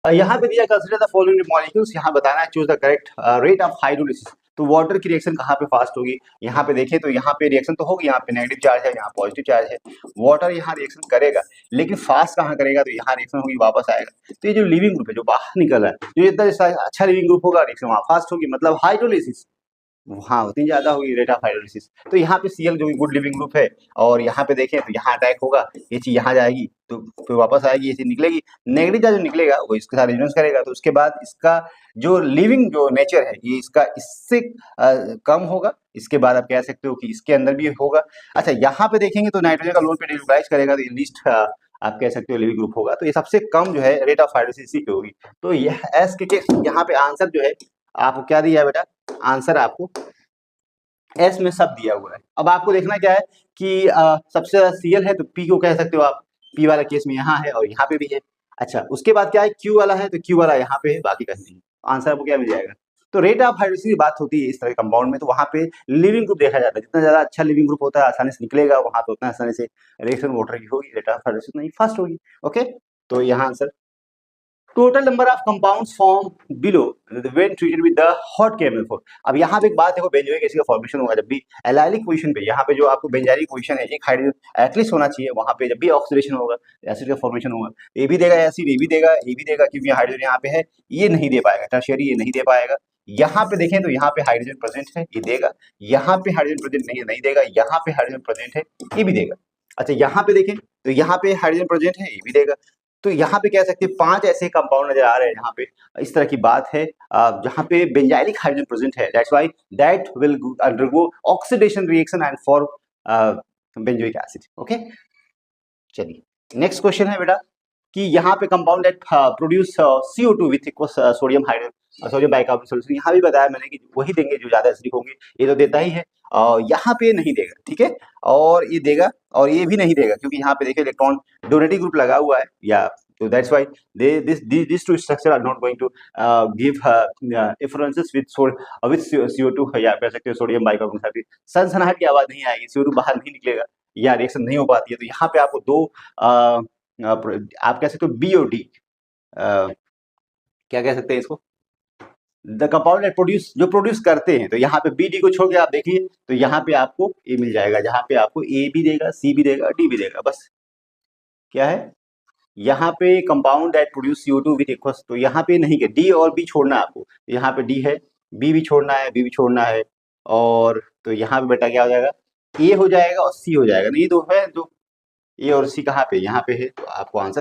यहाँ पे दिया कंसीडर द फॉलोइंग मॉलिक्यूल्स, यहाँ बताना है choose the correct rate of hydrolysis. तो वाटर की रिएक्शन कहाँ पे फास्ट होगी, यहाँ पे देखें तो यहाँ पे रिएक्शन तो होगी, यहाँ पे नेगेटिव चार्ज है, यहाँ पॉजिटिव चार्ज है, वाटर यहाँ रिएक्शन करेगा, लेकिन फास्ट कहाँ करेगा, तो यहाँ रिएक्शन होगी वापस आएगा। तो ये जो लिविंग ग्रुप है जो बाहर निकल रहा है, जो इतना अच्छा लिविंग ग्रुप होगा रिएक्शन वहाँ फास्ट होगी, मतलब हाइड्रोलिसिस हाँ उतनी ज्यादा होगी रेट ऑफ हाइड्रोलिसिस। तो यहाँ पे Cl जो कि गुड लिविंग ग्रुप है, और यहाँ पे देखें तो यहाँ अटैक होगा, ये चीज यहाँ जाएगी तो फिर वापस आएगी, ये चीज निकलेगी, नेगेटिव चार्ज जो निकलेगा वो इसके साथ रेजोनेंस करेगा, तो उसके बाद इसका जो लिविंग जो नेचर है ये इसका इससे कम होगा, इसके बाद आप कह सकते हो कि इसके अंदर भी होगा। अच्छा यहाँ पे देखेंगे तो नाइट्रोजन का लोन पे डिस्क्राइब करेगा, तो ये लिस्ट आप कह सकते हो लिविंग ग्रुप होगा, तो ये सबसे कम जो है रेट ऑफ हाइड्रोलिसिस इसी पे होगी। तो यह एस के यहाँ पे आंसर जो है आपको क्या दिया है बेटा, आंसर आपको एस में सब दिया हुआ है। अब आपको देखना क्या है कि सबसे ज्यादा Cl है तो P को कह सकते हो आप, P वाला केस में यहाँ है और यहाँ पे भी है। अच्छा उसके बाद क्या है, Q वाला है तो Q वाला यहाँ पे है, बाकी कहीं नहीं। आंसर आपको क्या मिल जाएगा। तो रेट ऑफ हाइड्रोलिसिस की बात होती है इस तरह कंपाउंड में, तो वहाँ पे लिविंग ग्रुप देखा जाता है, जितना ज्यादा अच्छा लिविंग ग्रुप होता है आसानी से निकलेगा वहां पे, उतना आसानी से रिएक्शन वाटर की होगी, रेट ऑफ हाइड्रोलिसिस नहीं फास्ट होगी। ओके तो यहाँ answer total number of compounds form below when treated with the hot chemical. अब यहाँ पे एक बात देखो, बेंजोइक एसिड का फॉर्मेशन होगा जब भी एलाइलिक पोजीशन पे, यहाँ पे जो आपको बेंजाइलिक पोजीशन है एक हाइड्रोजन एटलीस्ट होना चाहिए, वहाँ पे जब भी ऑक्सीडेशन होगा एसिड का फॉर्मेशन होगा, ए भी देगा एसिड, ए भी देगा, ए भी देगा, क्योंकि हाइड्रोजन यहाँ पे है, ये नहीं दे पाएगा, टर्शियरी ये नहीं दे पाएगा। यहाँ पे देखें तो यहाँ पे हाइड्रोजन प्रेजेंट है, ये देगा, यहाँ पे हाइड्रोजन प्रेजेंट नहीं देगा, यहाँ पे हाइड्रोजन प्रेजेंट है, ये भी देगा। अच्छा यहाँ पे देखें तो यहाँ पे हाइड्रोजन प्रेजेंट है, ये भी देगा। तो यहाँ पे कह सकते हैं 5 ऐसे कंपाउंड नजर आ रहे हैं, यहाँ पे इस तरह की बात है जहाँ पे बेंजाइलिक हाइड्रोजन प्रेजेंट है, that's why that will undergo oxidation reaction and for benzoic acid. Okay चलिए नेक्स्ट क्वेश्चन है बेटा कि यहाँ पे compound that produce CO2 with sodium hydrogen sodium bicarbonate solution, यहाँ भी बताया मैंने कि वही देंगे जो ज्यादा एसिडिक होंगे, ये तो देता ही है, यहाँ पे नहीं देगा, ठीक है, और ये देगा और ये भी नहीं देगा, क्योंकि यहाँ पे देखिए इलेक्ट्रॉन डोनेटिव ग्रुप लगा हुआ है, या तो that's why this two structure are not going to give influences with CO2, या कह सकते हो सोडियम बाइकार्बोनेट, सनसनाहट की आवाज नहीं आएगी, CO2 बाहर नहीं निकलेगा या रिएक्शन नहीं हो पाती है। तो यहाँ पे आपको दो आप कह सकते हो बी और डी, क्या कह सकते हैं इसको, द कंपाउंड दैट प्रोड्यूस, जो प्रोड्यूस करते हैं, तो यहाँ पे बी डी को छोड़ के आप देखिए तो यहाँ पे आपको ए मिल जाएगा, जहाँ पे आपको ए भी देगा, सी भी देगा, डी भी देगा, बस क्या है यहाँ पे compound that produce CO2 with equals, तो यहाँ पे नहीं, डी और बी छोड़ना है आपको, यहाँ पे डी है, बी भी छोड़ना है, बी भी छोड़ना है, और तो यहाँ पे बेटा क्या हो जाएगा, ए हो जाएगा और सी हो जाएगा, नहीं दो है, दो ए और सी कहाँ पे, यहाँ पे है, तो आपको आंसर